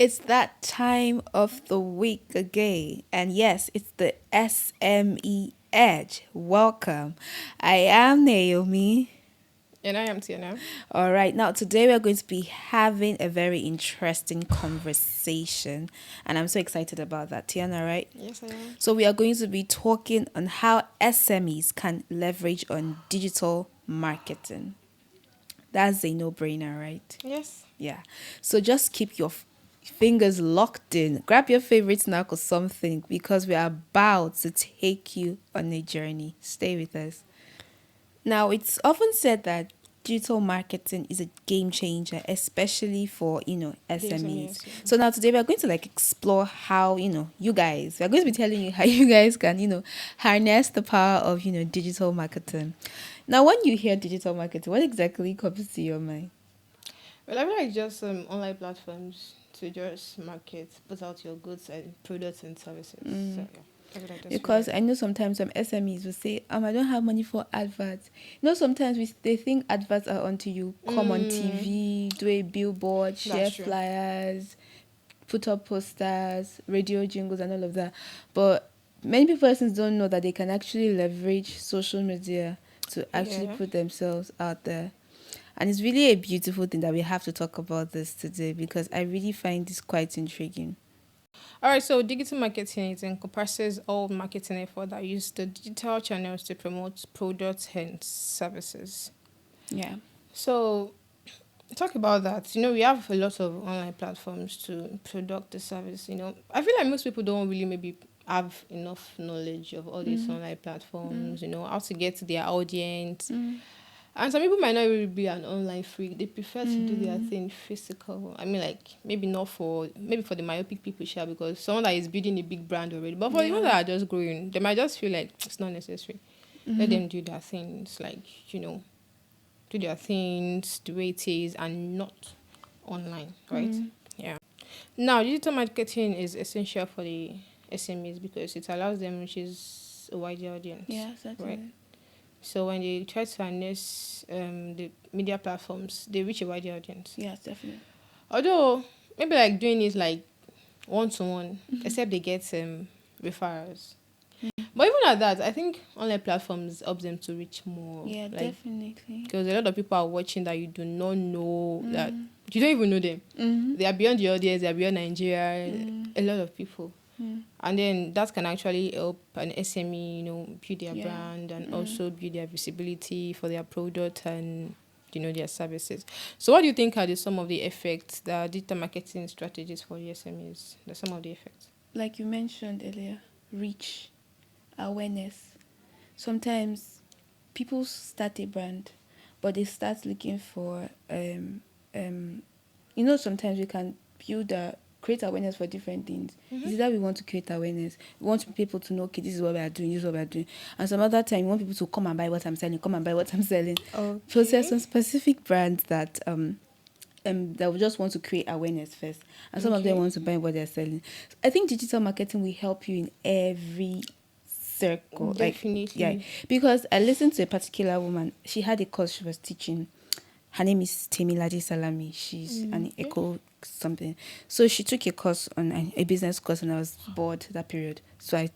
It's that time of the week again. And yes, it's the SME Edge. Welcome. I am Naomi. And I am Tiana. All right, now today we're going to be having a very interesting conversation. And I'm so excited about that, Tiana, right? Yes, I am. So, we are going to be talking on how SMEs can leverage on digital marketing. That's a no brainer, right? Yes. Yeah. So just keep your fingers locked in. Grab your favorite snack or something because we are about to take you on a journey. Stay with us. Now, it's often said that digital marketing is a game changer, especially for, The SMEs. SMEs, yeah. So now today we're going to explore how, we're going to be telling you how you guys can, harness the power of, digital marketing. Now, when you hear digital marketing, what exactly comes to your mind? Well, I feel like just online platforms to just market, put out your goods and products and services. So, yeah, I feel like that's Because really. I know sometimes some SMEs will say, I don't have money for adverts. Sometimes they think adverts are until you come on Mm, TV, do a billboard, share that's true. flyers, put up posters, radio jingles, and all of that. But many persons don't know that they can actually leverage social media to actually Yeah. put themselves out there. And it's really a beautiful thing that we have to talk about this today because I really find this quite intriguing. All right, so digital marketing it encompasses all marketing effort that use the digital channels to promote products and services. Yeah. So, talk about that. We have a lot of online platforms to product the service. I feel like most people don't really maybe have enough knowledge of all these online platforms, how to get to their audience. And some people might not really be an online freak. They prefer to do their thing physical. I mean, like, maybe for the myopic people, sure, because someone that is building a big brand already. But for the ones Yeah. that are just growing, they might just feel like it's not necessary. Let them do their things, like, do their things the way it is and not online, right? Yeah. Now, digital marketing is essential for the SMEs because it allows them reaches a wider audience, Yeah, right? certainly. So when they try to harness the media platforms, they reach a wider audience. Yes, definitely. Although maybe like doing it like one to one, except they get referrals. But even at that, I think online platforms help them to reach more. Yeah, Like definitely. because a lot of people are watching that you do not know that you don't even know them. They are beyond the audience. They are beyond Nigeria. A lot of people. And then that can actually help an SME, build their Yeah. brand and also build their visibility for their product and their services. So, what do you think are some of the effects that digital marketing strategies for the SMEs? Some of the effects. Like you mentioned earlier, reach, awareness. Sometimes people start a brand, but they start looking for sometimes we can create awareness for different things. Is that we want to create awareness. We want people to know, okay, this is what we are doing, this is what we are doing. And some other time, we want people to come and buy what I'm selling, come and buy what I'm selling. So there's Okay. some specific brands that will just want to create awareness first, and some of them Okay. want to buy what they're selling. I think digital marketing will help you in every circle, yeah, Definitely. because I listened to a particular woman. She had a course she was teaching. Her name is Temilade Salami. She's an Okay. eco something. So she took a course on a business course, and I was bored that period. So I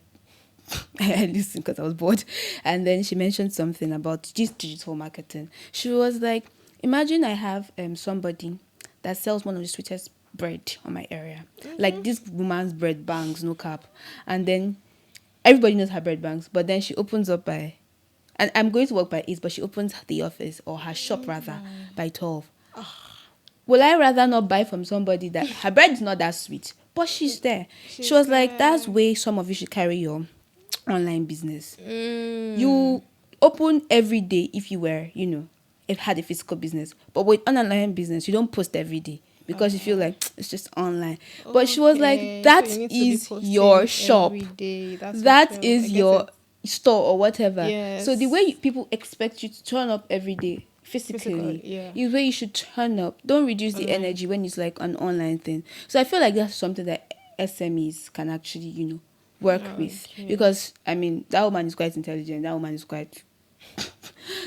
I listened because I was bored. And then she mentioned something about this digital marketing. She was like, imagine I have somebody that sells one of the sweetest bread on my area. Like this woman's bread bangs, no cap. And then everybody knows her bread bangs, but then she opens up by, and I'm going to work by 8, but she opens the office or her shop rather by 12. Will I rather not buy from somebody that her bread is not that sweet, but she's there? She She's was like, that's there. way some of you should carry your online business. Mm. You open every day if you were, if had a physical business. But with an online business, you don't post every day because you feel like it's just online. But she was like, Okay. So you that need to be is your posting shop. every day. That's for That sure. I is get your it. store or whatever. So the way Yes. people expect you to turn up every day Physical. physically Yeah. is where you should turn up. Don't reduce the Online. energy when it's like an online thing. So I feel like that's something that SMEs can actually, work with. Okay. Because I mean that woman is quite intelligent. That woman is quite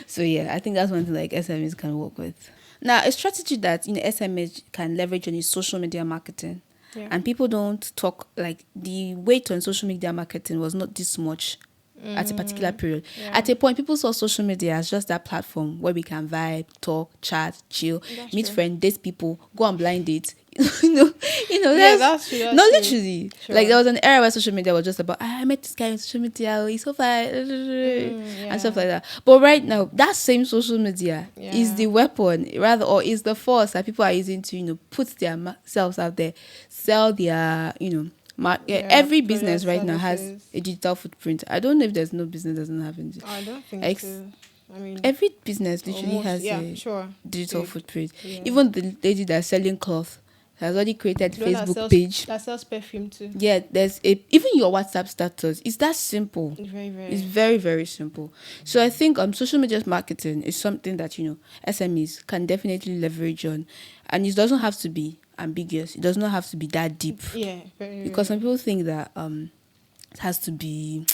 so yeah, I think that's one thing like SMEs can work with. Now a strategy that SMEs can leverage on is social media marketing. Yeah. and people don't talk, like, the weight on social media marketing was not this much at a particular period. Yeah. At a point, people saw social media as just that platform where we can vibe, talk, chat, chill, That's meet true. friends, date people, go on blind dates. you know, Yeah, that's true. That's no, true. literally. Sure. Like, there was an era where social media was just about, I met this guy on social media, oh, he's so fine, and stuff like that. But right now, that same social media is the weapon, rather, or is the force that people are using to, put their selves out there, sell their, every business right now has a digital footprint. I don't know if there's no business that doesn't have it. I don't think so. I mean, every business literally almost, has a sure. digital Big. footprint. Yeah. Even the lady that's selling cloth has already created The one Facebook page. that sells perfume too. Yeah, even your WhatsApp status. It's that simple. Very, very. It's very, very simple. So I think social media marketing is something that SMEs can definitely leverage on, and it doesn't have to be ambiguous. It does not have to be that deep. Yeah, very. Because some people think that it has to be.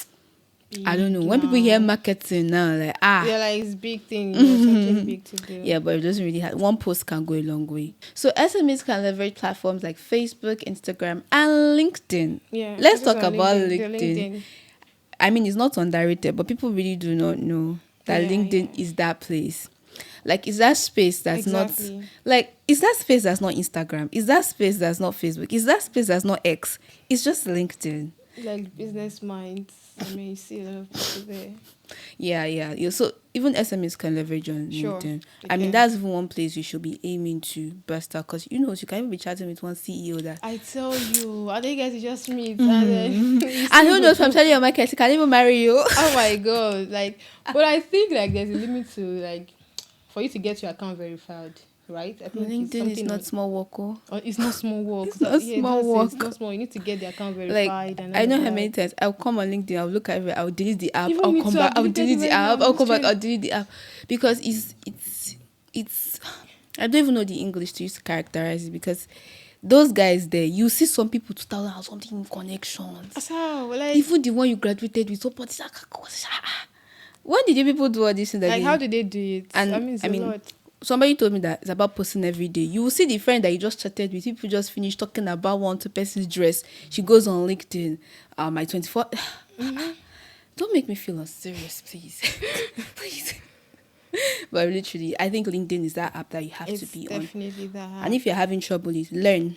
I don't know. When people hear marketing now, like yeah, like it's big thing, something big to do. Yeah, but it doesn't really have. One post can go a long way. So SMEs can leverage platforms like Facebook, Instagram, and LinkedIn. Yeah. Let's talk about LinkedIn. LinkedIn. I mean, it's not underrated, but people really do not know that LinkedIn is that place. Like, is that space that's not like, is that space that's not Instagram? Is that space that's not Facebook? Is that space that's not X? It's just LinkedIn. Like business minds. I mean, you see a lot of people there. Yeah. So even SMEs can leverage on LinkedIn. I mean, that's even one place you should be aiming to burst out, because you can even be chatting with one CEO that I tell you, I think guys you just meet and who knows, I'm telling you, Michael, can even marry you. Oh my god, like, but I think like there's a limit to like for you to get your account verified. Right? I think LinkedIn is not small work. It's not small work. It's not small work. It's not small. You need to get the account verified. Like, and I know how many times I'll come on LinkedIn, I'll look at it, I'll delete the app, I'll come back, I'll delete the app, I'll come back, I'll delete the app. Because it's I don't even know the English to use to characterize it, because those guys there, you see some people 2000 or something in connections. So, like, even the one you graduated with, when did you people do all this thing? Like, how did they do it? And I mean, somebody told me that it's about posting every day. You will see the friend that you just chatted with. People just finished talking about one to person's dress. She goes on LinkedIn. My 24. Don't make me feel unserious, please. Please. But literally, I think LinkedIn is that app that you have to be on. Definitely that app. And if you're having trouble, learn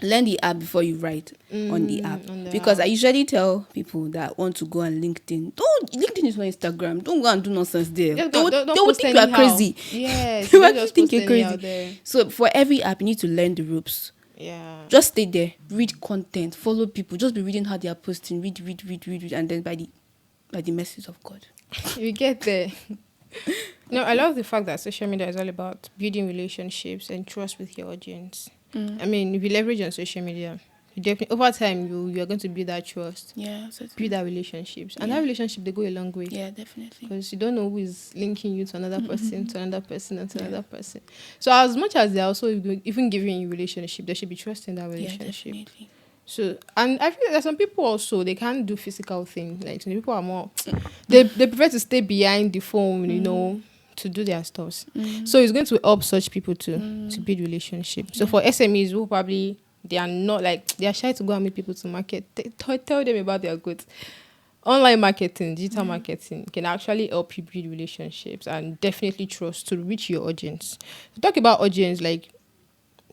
the app before you write on the app. Because I usually tell people that want to go on LinkedIn, LinkedIn is not Instagram. Don't go and do nonsense there. They will think you are crazy. Yes. They will think you're crazy. So for every app, you need to learn the ropes. Yeah. Just stay there, read content, follow people. Just be reading how they are posting. Read, and then by the mercies of God, you get there. No, I love the fact that social media is all about building relationships and trust with your audience. I mean, if you leverage on social media, you definitely over time you are going to build that trust. Yeah, certainly. Build that relationships, and that relationship they go a long way. Yeah, definitely. Because you don't know who is linking you to another person, to another person, and to another person. So as much as they're also even giving you a relationship, there should be trust in that relationship. Yeah, definitely. So, and I feel like there's some people also, they can't do physical things. Like some people are more, they prefer to stay behind the phone, to do their stuff. So it's going to help such people to build relationships. So for SMEs who probably they are not they are shy to go and meet people to market, tell them about their goods. Online marketing, digital marketing can actually help you build relationships and definitely trust to reach your audience. To talk about audience, like,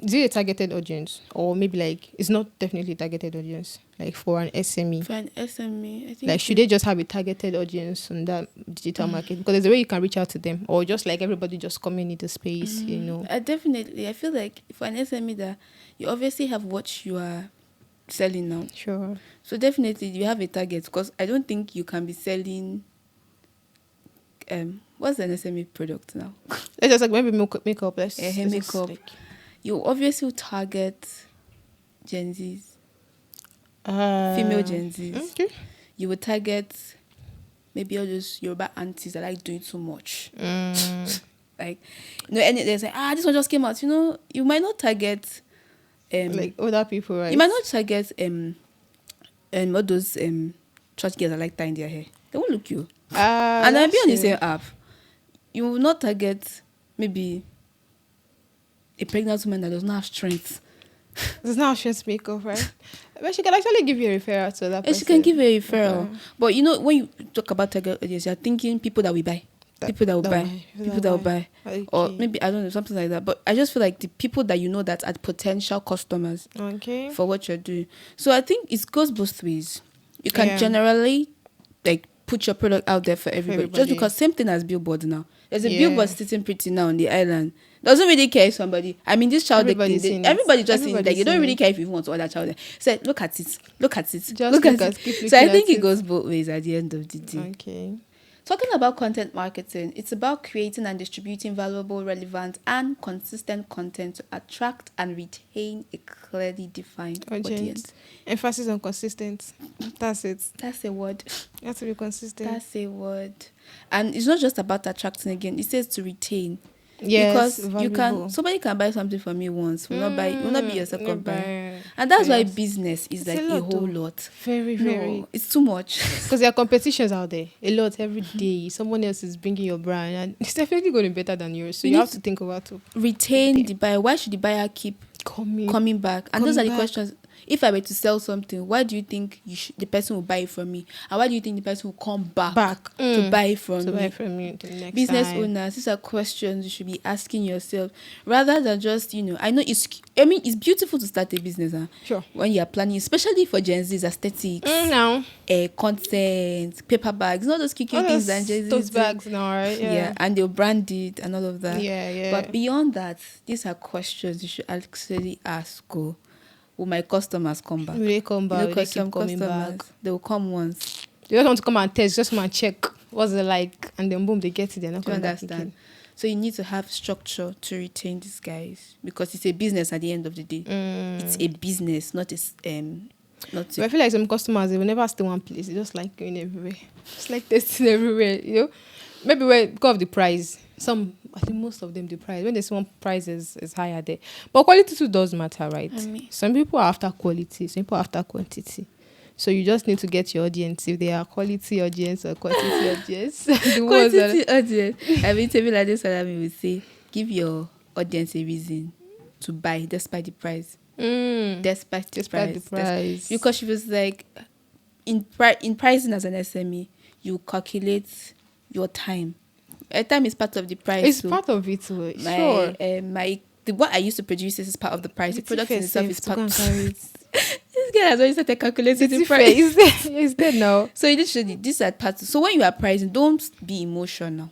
is it a targeted audience, or maybe it's not definitely a targeted audience, like for an SME? For an SME, I think should they just have a targeted audience on that digital market? Because there's a way you can reach out to them, or just everybody just coming into space, Definitely, I feel like for an SME that you obviously have what you are selling now. Sure. So definitely you have a target, because I don't think you can be selling. What's an SME product now? It's just maybe makeup. Makeup. You obviously target Gen Zs, female Gen Zs. Okay. You would target maybe all those Yoruba aunties that like doing too much. And they say, this one just came out. You might not target other people, right? You might not target all those church girls that like tying their hair. They won't look you. And I'll be on the same app. You will not target maybe a pregnant woman that does not have strength There's no options makeup, right? But she can actually give you a referral to that And person. she can give you a referral. Okay. But when you talk about target audience, you're thinking people that we buy. People that will buy. People that will buy. Okay. Or maybe, I don't know, something like that. But I just feel like the people that that are potential customers Okay. for what you're doing. So I think it goes both ways. You can Yeah. generally like put your product out there for everybody. Just because same thing as billboard now. There's a billboard sitting pretty now on the island. Doesn't really care if somebody. I mean, this child, everybody just seeing it. Like, you don't really care if you want to order child. Say, look at it. Look at it. Just look at it. So I think it it goes both ways at the end of the day. Okay. Talking about content marketing, it's about creating and distributing valuable, relevant, and consistent content to attract and retain a clearly defined audience. Emphasis on consistent. That's it. That's a word. You have to be consistent. That's a word. And it's not just about attracting again. It says to retain. Yes, because somebody can buy something from you once, will not be your second buyer. And that's why business is like a whole lot. Very, very. It's too much. Because there are competitions out there. A lot every day. Someone else is bringing your brand and it's definitely going to be better than yours. So you have to think about to retain the buyer. Why should the buyer keep coming back? And those are the questions. If I were to sell something, why do you think the person will buy it from me? And why do you think the person will come back to buy it from me? The next Business time. owners, these are questions you should be asking yourself rather than just, I know it's beautiful to start a business. Sure. When you are planning, especially for Gen Z's aesthetics, content, paper bags, not those cute things and Gen Z's. Those bags now, right? Yeah, and they'll brand it and all of that. Yeah. But beyond that, these are questions you should actually ask. Will my customers come back? Will they come back? Will they keep coming back? They will come once. They just want to come and test, just come and check what's it like, and then boom, they get it. They're not going to understand. So you need to have structure to retain these guys because it's a business at the end of the day. It's a business, not But I feel like some customers, they will never stay one place. They just like going everywhere. It's like testing everywhere, Maybe because of the price. I think most of them, the price. When there's one price is higher there. But quality too does matter, right? Some people are after quality. Some people are after quantity. So you just need to get your audience. If they are quality audience or quantity audience. Quantity audience. I mean, tell me like this, what would say. Give your audience a reason to buy despite the price. Despite the price. Because she was like, in pricing as an SME, you calculate your time. Time is part of the price. It's part of it, sure. What I used to produce is part of the price. The product itself is part of it. This girl has already started calculating the price. It's there now. So literally, these are parts. So when you are pricing, don't be emotional.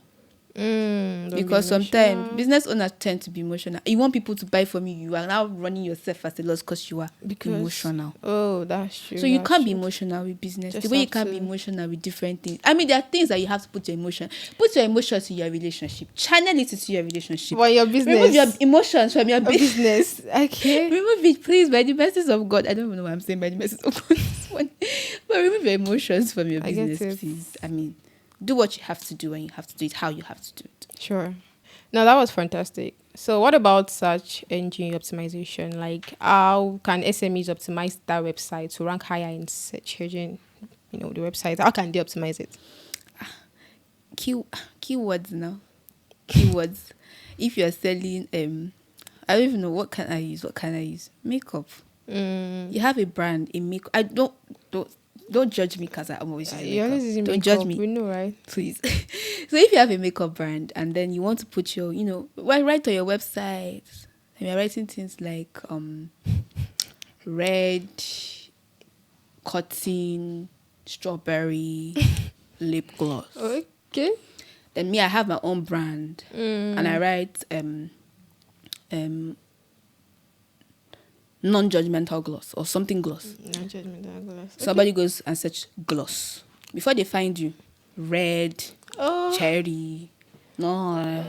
Because sometimes business owners tend to be emotional. You want people to buy from you. You are now running yourself as a loss because you are emotional. Oh, that's true. So you can't be emotional with business. The way you can't be emotional with different things. I mean, there are things that you have to put your emotions to your relationship. Channel it into your relationship. For your business. Remove your emotions from your business. Okay. Remove it, please, by the mercies of God. I don't even know what I'm saying by the mercies of God. But remove your emotions from your business, please. I mean, do what you have to do and you have to do it how you have to do it. Sure. Now, that was fantastic. So what about search engine optimization? Like, how can SMEs optimize that website to rank higher in search engine, the website? How can they optimize it? Keywords now. Keywords. If you're selling, I don't even know what can I use? Makeup. You have a brand, a makeup. I don't judge me because I'm always using makeup. Don't judge me. We know, right? Please. So if you have a makeup brand and then you want to put your, write on your website, and you're writing things like red, cotton, strawberry, lip gloss. Okay. Then I have my own brand and I write non-judgmental gloss or something gloss. Non-judgmental gloss. Somebody goes and search gloss. Before they find you, red, cherry, no.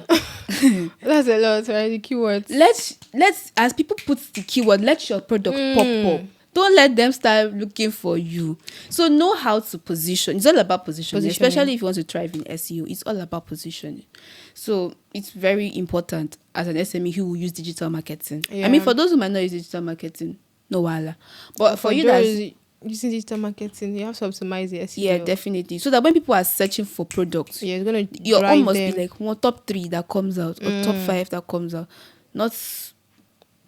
That's a lot, right? The keywords. Let's as people put the keyword, let your product pop up. Don't let them start looking for you. So know how to position. It's all about positioning. Especially if you want to thrive in SEO. It's all about positioning. So it's very important as an SME who will use digital marketing. Yeah. I mean, for those who might not use digital marketing, no wala. But for you that's using digital marketing, you have to optimize the SEO. Yeah, definitely. So that when people are searching for products, your own must be like top 3 that comes out or top 5 that comes out. Not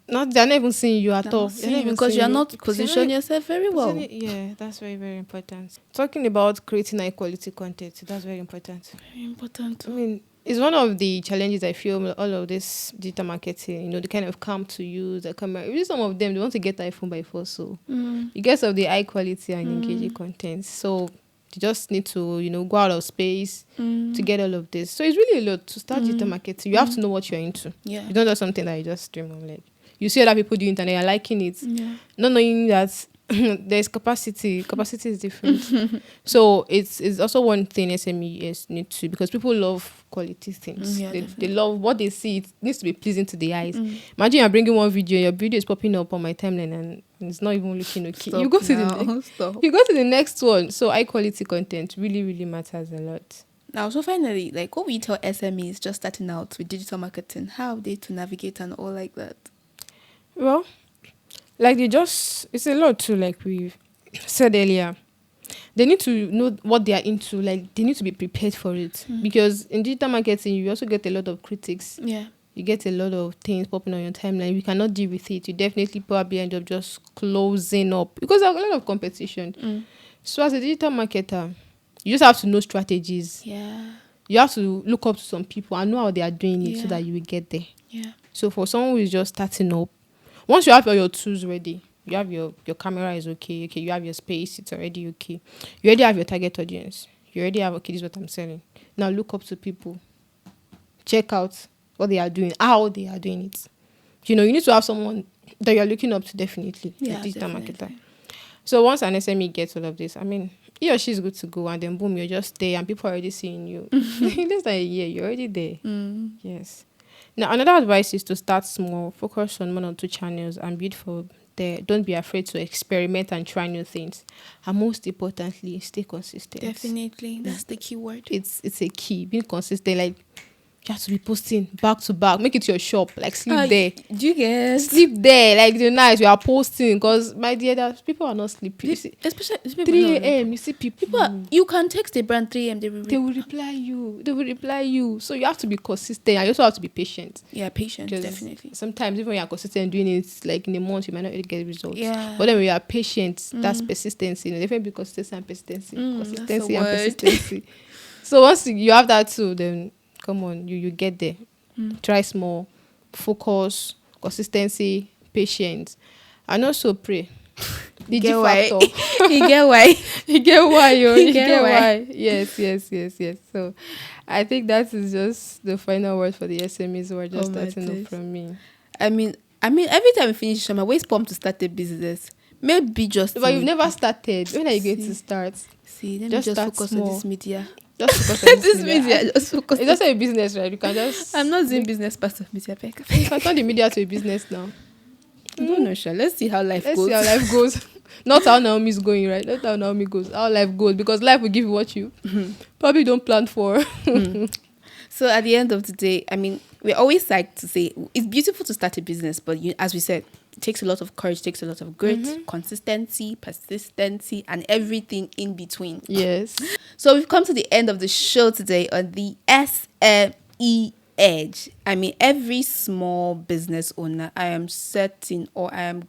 They're not even seeing you at They're all. not They're seeing not you even because seeing you're you. not Because you're positioning not yourself very well. Yeah, that's very, very important. Talking about creating high quality content, that's very important. Very important. I mean, it's one of the challenges I feel with all of this digital marketing. They kind of come to you, they come. Really, some of them they want to get iPhone by force. So you get some of the high quality and engaging content. So you just need to go out of space to get all of this. So it's really a lot to start digital marketing. You have to know what you're into. Yeah. You don't do something that you just dream of. Like you see other people doing it and they are liking it, Yeah. not knowing that there's capacity. Capacity is different. So it's also one thing SMEs need to, because people love quality things. Yeah, They love what they see. It needs to be pleasing to the eyes. Imagine you're bringing one video, your video is popping up on my timeline and it's not even looking okay. Stop You go to now. the next. Stop. You go to the next one. So high quality content really, really matters a lot. Now, so finally, like, what we tell SMEs just starting out with digital marketing, how are they to navigate and all like that? Well, like it's a lot too, like we said earlier. They need to know what they are into. Like they need to be prepared for it, because in digital marketing you also get a lot of critics. Yeah. You get a lot of things popping on your timeline. You cannot deal with it. You definitely probably end up just closing up because there's a lot of competition. So as a digital marketer, you just have to know strategies. Yeah. You have to look up to some people and know how they are doing it so Yeah. that you will get there. Yeah. So for someone who is just starting up, once you have all your tools ready, you have your camera is okay, you have your space, it's already okay. You already have your target audience. You already have, okay, this is what I'm selling. Now look up to people. Check out what they are doing, how they are doing it. You need to have someone that you're looking up to, definitely, Yeah, a digital definitely. marketer. So once an SME gets all of this, I mean, he or she is good to go, and then boom, you're just there and people are already seeing you. In less than a year, you're already there. Yes. Now, another advice is to start small, focus on 1 or 2 channels and build for there. Don't be afraid to experiment and try new things. And most importantly, stay consistent. Definitely. That's the key word. It's a key. Being consistent, like you have to be posting back to back. Make it your shop. Like sleep there. Do you guys? Sleep there. Like the night you are posting, because my dear, people are not sleeping. You see, Especially 3 a.m. You see people. You can text a brand 3 a.m. They will reply you. They will reply you. So you have to be consistent. And you also have to be patient. Yeah, patient, Because definitely. sometimes even when you're consistent doing it, like in a month, you might not really get results. Yeah. But then when you are patient, that's persistency. Definitely consistency and persistency. That's Consistency a and word. persistency. So once you have that too, then come on, you get there. Try small, focus, consistency, patience, and also pray. The Get G why? factor. You get why? You get why, yo. You You get get why. why. Yes. So I think that is just the final word for the SMEs who are just Oh my starting up days. from me. I mean, every time we finish, I'm always pumped to start a business. Maybe just. But you've never started. When are you going to start? See, let me Just just start focus small. on this media. Just focus on This media, just focus. It's just a business, right? You can just. I'm not doing business part of media. You can turn the media to a business now. No, no, sure. Let's see how life Let's goes. see how life goes. Not how Naomi's going, right? Not how Naomi goes. How life goes, because life will give you what you probably don't plan for. So at the end of the day, I mean, we always like to say it's beautiful to start a business, but as we said, it takes a lot of courage, takes a lot of grit, consistency, persistency, and everything in between. Yes. So we've come to the end of the show today on the SME edge. I mean, every small business owner, I am certain, or I'm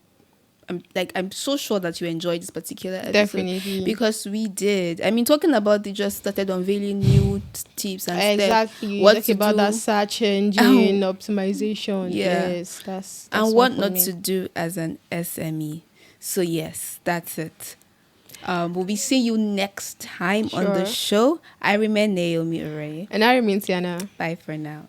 so sure that you enjoyed this particular episode. Definitely. Because we did. I mean, talking about, they just started unveiling new tips and steps. Exactly. What Talk to about do. that search engine optimization. Yeah. Yes, that's And one what for not me. to do as an SME. So yes, that's it. We'll be seeing you next time on the Sure. show. I remain Naomi Ure. And I remain Tiana. Bye for now.